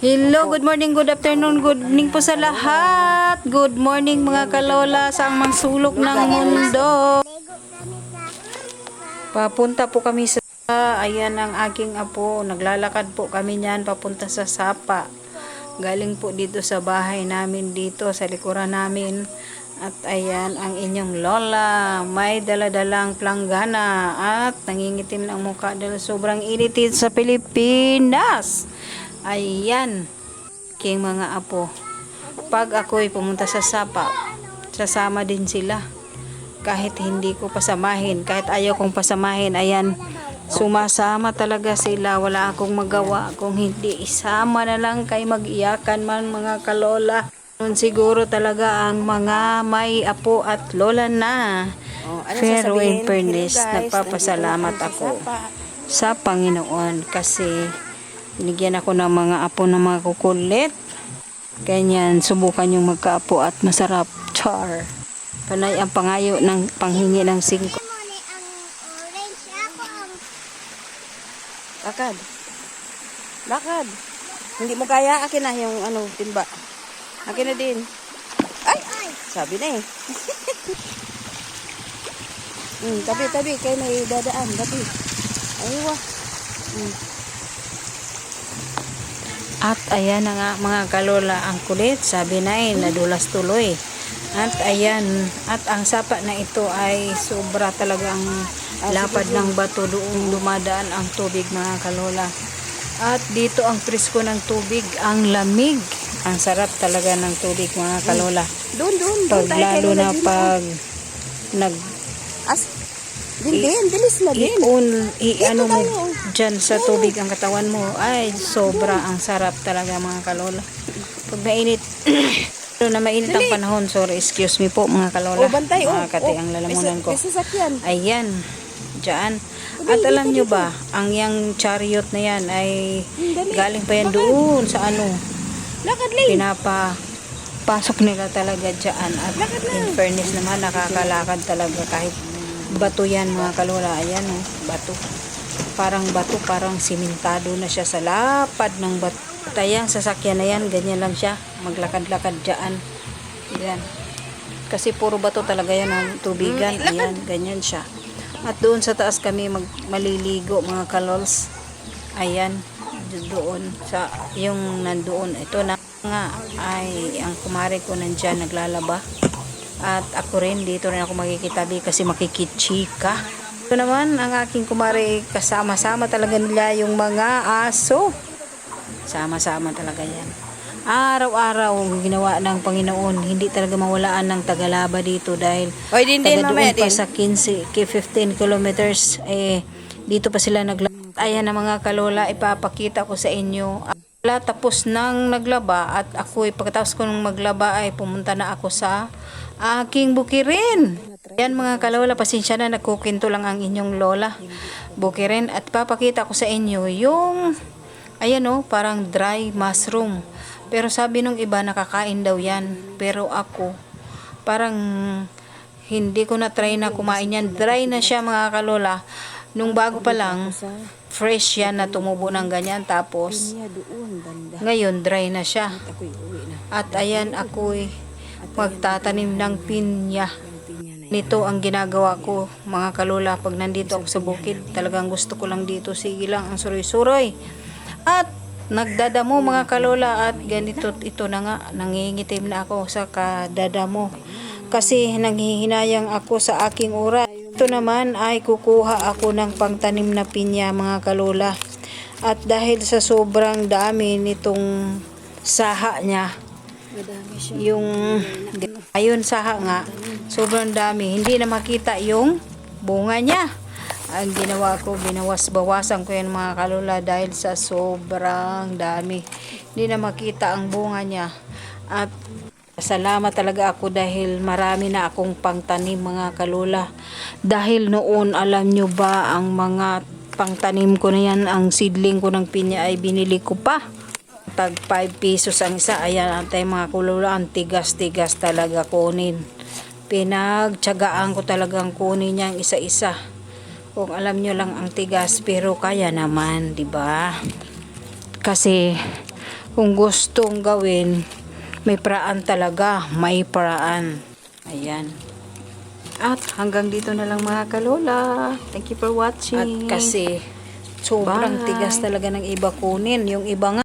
Hello, good morning, good afternoon, good evening po sa lahat. Good morning mga kalola sa mga sulok ng mundo. Papunta po kami sa, ayan ang aking apo. Naglalakad po kami niyan papunta sa Sapa. Galing po dito sa bahay namin dito sa likuran namin. At ayan ang inyong lola. May daladalang planggana at nangingitim ang mukha dahil sobrang init sa Pilipinas. Ayan, king mga apo. Pag ako'y pumunta sa Sapa, sasama din sila. Kahit hindi ko pasamahin, kahit ayaw kong pasamahin, ayan, sumasama talaga sila. Wala akong magawa kung hindi isama na lang kay mag-iyakan man mga kalola. Noon siguro talaga ang mga may apo at lola na. Pero in fairness, nagpapasalamat ako sa Panginoon kasi binigyan ako ng mga apo na mga kukulit. Ganyan, subukan yung magkaapo at masarap. Char. Panay ang pangayo ng panghingi ng 5. Lakad. Lakad. Hindi mo kaya, akin na yung timba. Akin na din. Ay! Sabi na eh. Tabi, kayo may dadaan. Tabi. Aywa. At ayan na nga mga kalola, ang kulit, sabi na nadulas tuloy. At ayan, at ang sapa na ito ay sobra talagang lapad ng bato, doon dumadaan ang tubig mga kalola. At dito ang presko ng tubig, ang lamig. Ang sarap talaga ng tubig mga kalola. Doon. Pag lalo na pag bilis na din. Ano mo dyan sa tubig ang katawan mo, ay sobra ang sarap talaga mga kalola. Pag mainit, na mainit ang panahon, sorry, excuse me po mga kalola. Bantay, kati ang lalamunan ko. Ayan, dyan. At alam nyo ba, ang yung chariot na yan ay galing pa yan doon sa pinapasok nila talaga dyan. At in fairness naman, nakakalakad talaga kahit bato yan mga kalola. Ayan bato. Parang simentado na siya sa lapad ng bato. Tayang sasakyan na yan, ganyan lang siya. Maglakad-lakad dyan. Ayan. Kasi puro bato talaga yan ang tubigan. Ayan, ganyan siya. At doon sa taas kami maliligo mga kalols. Ayan, doon sa yung nandoon. Ito na nga ay ang kumare ko nandyan naglalaba. At ako rin, dito rin ako makikitabi kasi makikitsika. Ito naman, ang aking kumare, kasama-sama talaga nila yung mga aso. Sama-sama talaga yan. Araw-araw ginawa ng Panginoon. Hindi talaga mawalaan ng tagalaba dito dahil taga doon pa sa 15 kilometers, dito pa sila naglaba. Ayan na mga kalola, ipapakita ko sa inyo. Tapos nang naglaba at pagkatapos ko nung maglaba ay pumunta na ako sa aking bukirin. Yan mga kalola, pasensya na, nagkukwento lang ang inyong lola. Bukirin at papakita ko sa inyo yung parang dry mushroom. Pero sabi nung iba nakakain daw yan. Pero ako parang hindi ko na try na kumain yan. Dry na siya mga kalola. Nung bago pa lang, fresh yan na tumubo ng ganyan. Tapos ngayon dry na siya. At ayan ako'y magtatanim ng pinya. Nito ang ginagawa ko mga kalola pag nandito ako sa bukid. Talagang gusto ko lang dito. Sige lang ang suroy-suroy. At nagdadamo mga kalola at ganito ito na nga. Nangingitim na ako sa kadadamo. Kasi nanghihinayang ako sa aking oras. Ito naman ay kukuha ako ng pangtanim na pinya mga kalola. At dahil sa sobrang dami nitong saha niya, saha nga, sobrang dami, hindi na makita yung bunga niya. Ang ginawa ko, bawasan ko yan mga kalola dahil sa sobrang dami. Hindi na makita ang bunga niya. At salamat talaga ako dahil marami na akong pangtanim mga kalola. Dahil noon, alam nyo ba, ang mga pangtanim ko na yan, ang seedling ko ng pinya ay binili ko pa. Tag 5 pesos ang isa. Ayan, antay mga kalola, ang tigas-tigas talaga kunin. Pinagtsagaan ko talagang kunin niya ang isa-isa. Kung alam nyo lang ang tigas, pero kaya naman, 'di ba? Kasi Kung gustong gawin, may paraan talaga. May paraan. Ayan. At hanggang dito na lang mga kalola. Thank you for watching. At kasi sobrang Bye. tigas talaga ng iba kunin. Yung iba nga